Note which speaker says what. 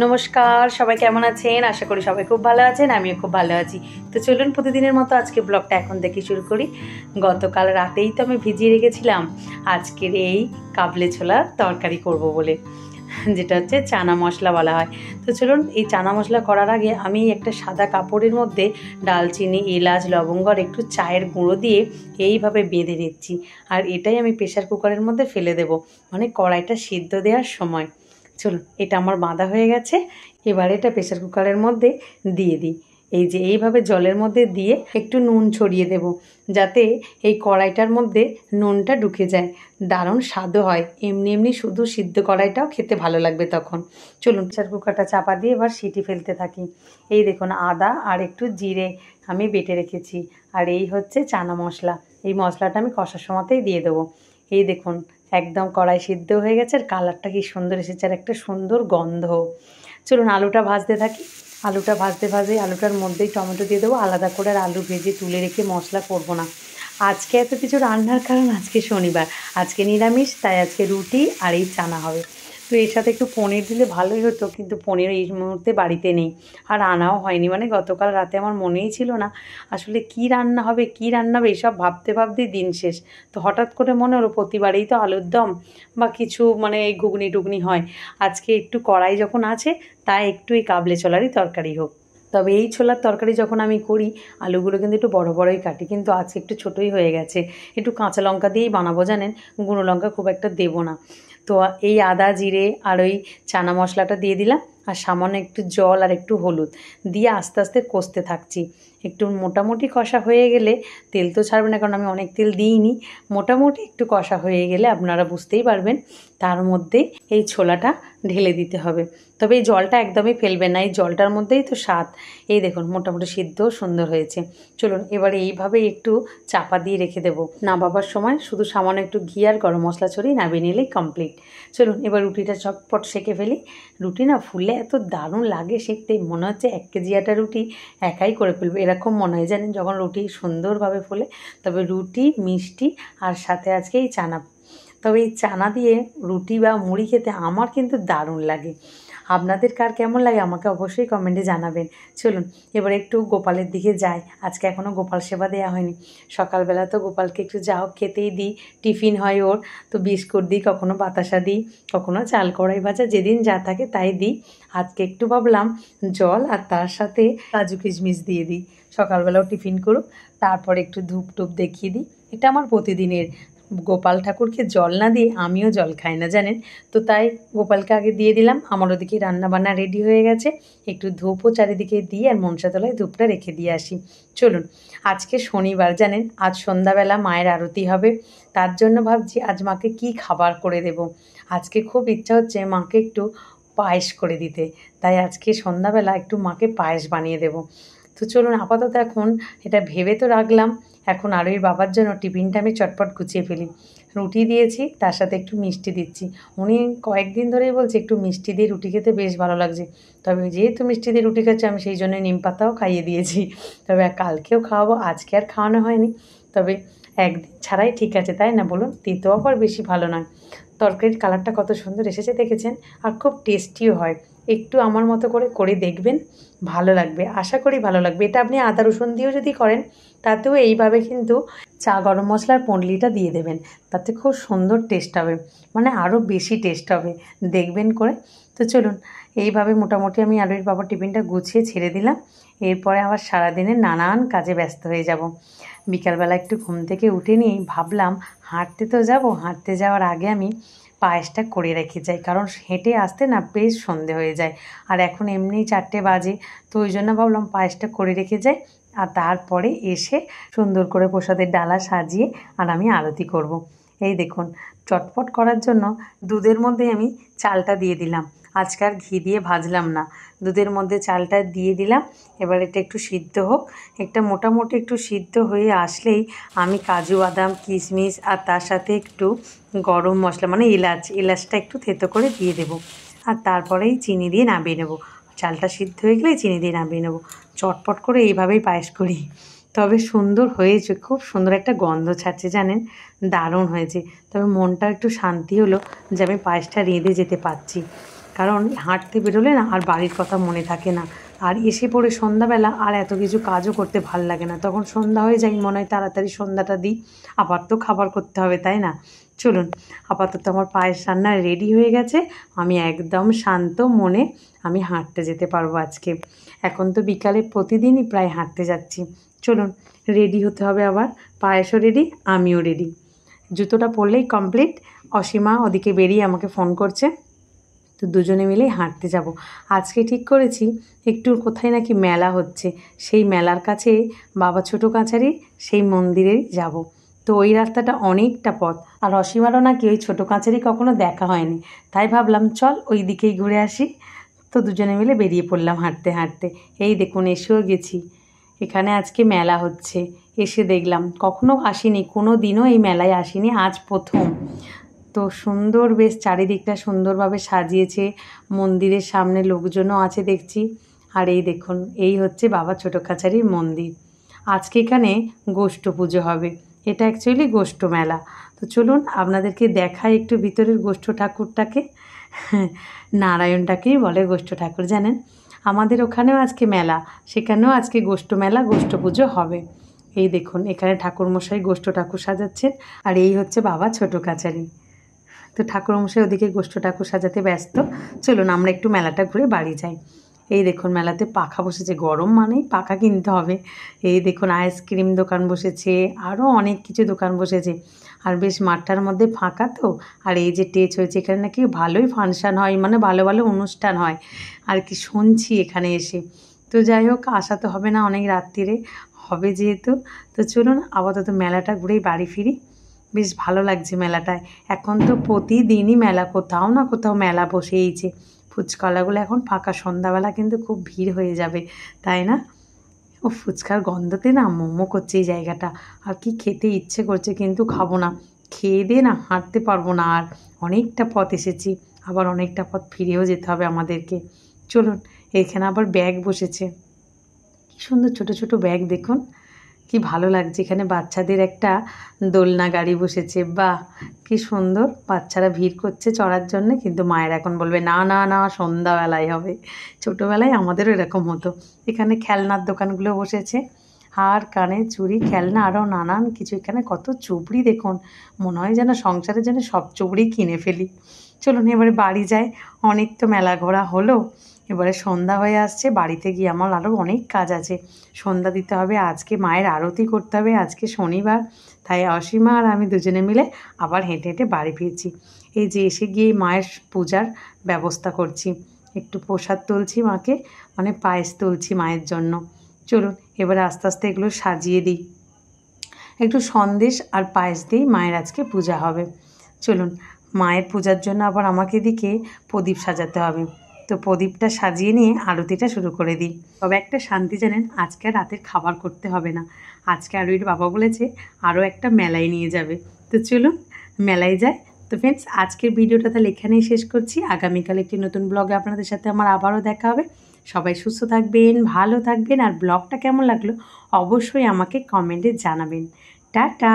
Speaker 1: নমস্কার, সবাই কেমন আছেন? আশা করি সবাই খুব ভালো আছেন, আমিও খুব ভালো আছি। তো চলুন প্রতিদিনের মতো আজকে ব্লগটা এখন থেকে শুরু করি। গতকাল রাতেই তো আমি ভিজিয়ে রেখেছিলাম আজকের এই কাবলি ছোলার তরকারি করব বলে, যেটা হচ্ছে চানা মশলা বলা হয়। তো চলুন এই চানা মশলা করার আগে আমি একটা সাদা কাপড়ের মধ্যে ডালচিনি, এলাচ, লবঙ্গ আর একটু চায়ের গুঁড়ো দিয়ে এইভাবে বেঁধে নিচ্ছি। আর এটাই আমি প্রেশার কুকারের মধ্যে ফেলে দেব, মানে কড়াইটা সিদ্ধ দেওয়ার সময়। চলুন, এটা আমার বাঁধা হয়ে গেছে। এবার এটা প্রেশার কুকারের মধ্যে দিয়ে দিই। এই যে এইভাবে জলের মধ্যে দিয়ে একটু নুন ছড়িয়ে দেব, যাতে এই কড়াইটার মধ্যে নুনটা ঢুকে যায়, দারুণ স্বাদও হয়। এমনি এমনি শুধু সিদ্ধ কড়াইটাও খেতে ভালো লাগবে তখন। চলুন প্রেশার কুকারটা চাপা দিয়ে এবার সিটি ফেলতে থাকি। এই দেখুন, আদা আর একটু জিরে আমি বেটে রেখেছি, আর এই হচ্ছে চানা মশলা। এই মশলাটা আমি কষার সময়তেই দিয়ে দেবো। এই দেখুন, একদম কড়াই সিদ্ধ হয়ে গেছে, আর কালারটা কি সুন্দর এসেছে, আর একটা সুন্দর গন্ধ। চলুন আলুটা ভাজতে থাকি। আলুটা ভাজতে আলুটার মধ্যেই টমেটো দিয়ে দেবো। আলাদা করে আর আলু ভেজে তুলে রেখে মশলা করব না। আজকে এত কিছু রান্নার কারণ আজকে শনিবার, আজকে নিরামিষ, তাই আজকে রুটি আর এই চানা হবে। তো এর সাথে একটু পনির দিলে ভালোই হতো, কিন্তু পনির এই মুহূর্তে বাড়িতে নেই, আর আনাও হয়নি। মানে গতকাল রাতে আমার মনেই ছিল না আসলে কি রান্না হবে এইসব ভাবতে ভাবতেই দিন শেষ। তো হঠাৎ করে মনে হলো প্রতিবারেই তো আলুর দম বা কিছু মানে এই ঘুগনি টুগনি হয়, আজকে একটু কড়াই যখন আছে তাই একটু এই কাবলি ছোলারই তরকারি হোক। তবে এই ছোলার তরকারি যখন আমি করি, আলুগুলো কিন্তু একটু বড় বড়ই কাটি, কিন্তু আজকে একটু ছোটোই হয়ে গেছে। একটু কাঁচা লঙ্কা দিয়েই বানাবো জানেন, গুঁড়ো লঙ্কা খুব একটা দেবো না। তো এই আদা জিরে আর ওই চানা মশলাটা দিয়ে দিলাম, আর সামান্য একটু জল আর একটু হলুদ দিয়ে আস্তে আস্তে কষতে থাকছি। একটু মোটামুটি কষা হয়ে গেলে, তেল তো ছাড়বে না কারণ আমি অনেক তেল দিইনি, মোটামুটি একটু কষা হয়ে গেলে আপনারা বুঝতেই পারবেন তার মধ্যেই এই ছোলাটা ঢেলে দিতে হবে। তবে এই জলটা একদমই ফেলবেন না, এই জলটার মধ্যেই তো স্বাদ। এই দেখুন মোটামুটি সিদ্ধ সুন্দর হয়েছে। চলুন এবারে এইভাবে একটু চাপা দিয়ে রেখে দেবো। নামাবার সময় শুধু সামান্য একটু ঘি আর গরম মশলা ছড়িয়ে নামিয়ে নিলেই কমপ্লিট। চলুন এবার রুটিটা চটপট সেঁকে ফেলি। রুটি না ফুলে এত দারুণ লাগে সেঁকতে, মনে হচ্ছে 1 কেজি আটা রুটি একাই করে ফেলবো, এরকম মনে হয় জানেন যখন রুটি সুন্দরভাবে ফোলে। তবে রুটি, মিষ্টি আর সাথে আজকে এই চানা। তবে এই চানা দিয়ে রুটি বা মুড়ি খেতে আমার কিন্তু দারুণ লাগে। আপনাদের কার কেমন লাগে আমাকে অবশ্যই কমেন্টে জানাবেন। চলুন এবার একটু গোপালের দিকে যাই। আজকে এখনও গোপাল সেবা দেওয়া হয়নি। সকালবেলা তো গোপালকে একটু যা হোক খেতেই দিই, টিফিন হয় ওর। তো বিস্কুট দিই, কখনো বাতাসা দিই, কখনো চাল কড়াই ভাজা, যেদিন যা থাকে তাই দিই। আজকে একটু ভাবলাম জল আর তার সাথে কাজু কিশমিশ দিয়ে দিই, সকালবেলাও টিফিন করুক। তারপরে একটু ধূপ টুপ দেখিয়ে দিই। এটা আমার প্রতিদিনের। গোপাল ঠাকুরকে জল না দিয়ে আমিও জল খাই না জানেন। তো তাই গোপালকে আগে দিয়ে দিলাম। আমার ওদিকে রান্নাবান্না রেডি হয়ে গেছে। একটু ধূপও চারিদিকে দিয়ে আর মনসাতলায় ধূপটা রেখে দিয়ে আসি। চলুন, আজকে শনিবার জানেন, আজ সন্ধ্যাবেলা মায়ের আরতি হবে। তার জন্য ভাবছি আজ মাকে কি খাবার করে দেব। আজকে খুব ইচ্ছা হচ্ছে মাকে একটু পায়েস করে দিতে, তাই আজকে সন্ধ্যাবেলা একটু মাকে পায়েস বানিয়ে দেব। তো চলুন আপাতত এখন এটা ভেবে তো রাখলাম। এখন আরোই বাবার জন্য টিফিনটা আমি চটপট গুছিয়ে ফেলি। রুটি দিয়েছি, তার সাথে একটু মিষ্টি দিচ্ছি। উনি কয়েকদিন ধরেই বলছে একটু মিষ্টি দিয়ে রুটি খেতে বেশ ভালো লাগছে। তবে যেহেতু মিষ্টি দিয়ে রুটি খাচ্ছে, আমি সেই জন্য নিম পাতাও খাইয়ে দিয়েছি। তবে কালকেও খাওয়াবো, আজকে আর খাওয়ানো হয়নি। তবে একদিন ছাড়াই ঠিক আছে, তাই না বলুন? তেতো আবার বেশি ভালো নয়। তরকারির কালারটা কত সুন্দর এসেছে দেখেছেন, আর খুব টেস্টিও হয়। একটু আমার মতো করে দেখবেন, ভালো লাগবে, আশা করি ভালো লাগবে। এটা আপনি আদা রসুন দিয়েও যদি করেন, তাতেও এইভাবে কিন্তু চা গরম মশলার পুঁটলিটা দিয়ে দেবেন, তাতে খুব সুন্দর টেস্ট হবে, মানে আরও বেশি টেস্ট হবে, দেখবেন করে। তো চলুন এইভাবে মোটামুটি আমি আলুর বাবার টিফিনটা গুছিয়ে ছেড়ে দিলাম। এরপরে আবার সারাদিনে নানান কাজে ব্যস্ত হয়ে যাব। বিকালবেলা একটু ঘুম থেকে উঠে নিয়েই ভাবলাম হাঁটতে তো যাব, হাঁটতে যাওয়ার আগে আমি পায়েসটা করে রেখে যাই, কারণ হেঁটে আসতে না বেশ সন্ধে হয়ে যায়, আর এখন এমনিই 4টে বাজে। তো ওই জন্য ভাবলাম পায়েসটা করে রেখে যাই, আর তারপরে এসে সুন্দর করে প্রসাদের ডালা সাজিয়ে আর আমি আরতি করব। এই দেখুন, চটপট করার জন্য দুধের মধ্যে আমি চালটা দিয়ে দিলাম। আজকে আর ঘি দিয়ে ভাজলাম না, দুধের মধ্যে চালটা দিয়ে দিলাম। এবার এটা একটু সিদ্ধ হোক। একটা মোটামুটি একটু সিদ্ধ হয়ে আসলেই আমি কাজু বাদাম কিশমিশ আর তার সাথে একটু গরম মশলা মানে এলাচটা একটু থেতো করে দিয়ে দেবো, আর তারপরেই চিনি দিয়ে নামিয়ে নেব। চালটা সিদ্ধ হয়ে গেলে চিনি দিয়ে নামিয়ে নেব। চটপট করে এইভাবেই পায়েস করি। তবে সুন্দর হয়েছে, খুব সুন্দর একটা গন্ধ ছাড়ছে জানেন, দারুণ হয়েছে। তবে মনটা একটু শান্তি হলো যে আমি পায়েসটা রেঁধে যেতে পারছি। কারণ হাঁটতে বেরোলে না আর বাড়ির কথা মনে থাকে না, আর এসে পড়ে সন্ধ্যাবেলা আর এত কিছু কাজও করতে ভাল লাগে না, তখন সন্ধ্যা হয়ে যায়, মনে হয় তাড়াতাড়ি সন্ধ্যাটা দিই, আবার তো খাবার করতে হবে, তাই না? চলুন, আপাতত আমার পায়েস রান্না রেডি হয়ে গেছে, আমি একদম শান্ত মনে আমি হাঁটতে যেতে পারবো আজকে। এখন তো বিকালে প্রতিদিনই প্রায় হাঁটতে যাচ্ছি। চলুন, রেডি হতে হবে, আবার পায়েসও রেডি, আমিও রেডি। জুতোটা পরলেই কমপ্লিট। অসীমা ওদিকে বেরিয়ে আমাকে ফোন করছে, তো দুজনে মিলেই হাঁটতে যাব। আজকে ঠিক করেছি একটু কোথায় নাকি মেলা হচ্ছে, সেই মেলার কাছে বাবা ছোটো কাছারি সেই মন্দিরেই যাব। তো ওই রাস্তাটা অনেকটা পথ, আর অসীমারও নাকি ওই ছোটো কাছারি কখনো দেখা হয়নি, তাই ভাবলাম চল ওই দিকেই ঘুরে আসি। তো দুজনে মিলে বেরিয়ে পড়লাম হাঁটতে হাঁটতে। এই দেখুন, এসেও গেছি, এখানে আজকে মেলা হচ্ছে। এসে দেখলাম, কখনো আসিনি, কোনো দিনও এই মেলায় আসিনি, আজ প্রথম। তো সুন্দর, বেশ চারিদিকটা সুন্দরভাবে সাজিয়েছে, মন্দিরের সামনে লোকজনও আছে দেখছি। আর এই দেখুন, এই হচ্ছে বাবা ছোটো কাছারির মন্দির। আজকে এখানে গোষ্ঠ পুজো হবে, এটা অ্যাকচুয়ালি গোষ্ঠ মেলা। তো চলুন আপনাদেরকে দেখাই একটু ভিতরের গোষ্ঠ ঠাকুরটাকে। নারায়ণটাকেই বলে গোষ্ঠ ঠাকুর, জানেন? আমাদের ওখানেও আজকে মেলা, সেখানেও আজকে গোষ্ঠ মেলা, গোষ্ঠ পুজো হবে। এই দেখুন, এখানে ঠাকুরমশাই গোষ্ঠ ঠাকুর সাজাচ্ছেন, আর এই হচ্ছে বাবা ছোটো কাছারি। তো ঠাকুরমশাই ওদিকে গোষ্ঠ ঠাকুর সাজাতে ব্যস্ত। চলুন আমরা একটু মেলাটা ঘুরে বাড়ি যাই। এই দেখুন, মেলাতে পাখা বসেছে, গরম মানেই পাখা কিনতে হবে। এই দেখুন, আইসক্রিম দোকান বসেছে, আরও অনেক কিছু দোকান বসেছে। আর বেশ মাঠটার মধ্যে ফাঁকা তো, আর এই যে টেচ হয়েছে, এখানে নাকি ভালোই ফাংশান হয়, মানে ভালো ভালো অনুষ্ঠান হয় আর কি, শুনছি এখানে এসে। তো যাই হোক, আসা তো হবে না, অনেক রাত্রিরে হবে যেহেতু। তো চলুন আপাতত মেলাটা ঘুরেই বাড়ি ফিরি। বেশ ভালো লাগছে মেলাটায়। এখন তো প্রতিদিনই মেলা, কোথাও না কোথাও মেলা বসেইছে। ফুচকাওয়ালাগুলো এখন ফাঁকা, সন্ধ্যাবেলা কিন্তু খুব ভিড় হয়ে যাবে, তাই না? ও ফুচকার গন্ধতে না মোমো করছে এই জায়গাটা, আর কি খেতে ইচ্ছে করছে, কিন্তু খাবো না, খেয়ে দিয়ে না হাঁটতে পারবো না। আর অনেকটা পথ এসেছি, আবার অনেকটা পথ ফিরেও যেতে হবে আমাদেরকে। চলুন, এখানে আবার ব্যাগ বসেছে, কি সুন্দর ছোট ছোট ব্যাগ দেখুন, কি ভালো লাগছে। এখানে বাচ্চাদের একটা দোলনা গাড়ি বসেছে, বাহ কি সুন্দর, বাচ্চারা ভিড় করছে চড়ার জন্য, কিন্তু মায়ের এখন বলবে না না না, সন্ধ্যাবেলায় হবে। ছোটোবেলায় আমাদেরও এরকম হতো। এখানে খেলনার দোকানগুলো বসেছে, আর কানে চুড়ি, খেলনা, আরও নানান কিছু। এখানে কত চুবড়ি দেখুন, মনে হয় যেন সংসারের জন্য সব চুবড়ি কিনে ফেলি। চলুন এবারে বাড়ি যাই, অনেক তো মেলা ঘোরা হলো। এবারে সন্ধ্যা হয়ে আসছে, বাড়িতে গিয়ে আমার আরও অনেক কাজ আছে। সন্ধ্যা দিতে হবে, আজকে মায়ের আরতি করতে হবে, আজকে শনিবার। তাই অসীমা আর আমি দুজনে মিলে আবার হেঁটে হেঁটে বাড়ি ফিরছি। এই যে এসে গিয়ে মায়ের পূজার ব্যবস্থা করছি, একটু প্রসাদ তুলছি মাকে, মানে পায়েস তুলছি মায়ের জন্য। চলুন এবারে আস্তে আস্তে এগুলো সাজিয়ে দিই, একটু সন্দেশ আর পায়েস দিয়েই মায়ের আজকে পূজা হবে। চলুন, মায়ের পূজার জন্য আবার আমাকে এদিকে প্রদীপ সাজাতে হবে। তো প্রদীপটা সাজিয়ে নিয়ে আরতিটা শুরু করে দিই। তবে একটা শান্তি জানেন, আজকে আর রাতের খাবার করতে হবে না। আজকে আরুইর বাবা বলেছে আরও একটা মেলায় নিয়ে যাবে। তো চলুন মেলায় যায়। তো ফ্রেন্ডস, আজকের ভিডিওটা তাহলে এখানেই শেষ করছি। আগামীকাল একটি নতুন ব্লগে আপনাদের সাথে আমার আবারও দেখা হবে। সবাই সুস্থ থাকবেন, ভালো থাকবেন, আর ব্লগটা কেমন লাগলো অবশ্যই আমাকে কমেন্টে জানাবেন। টাটা।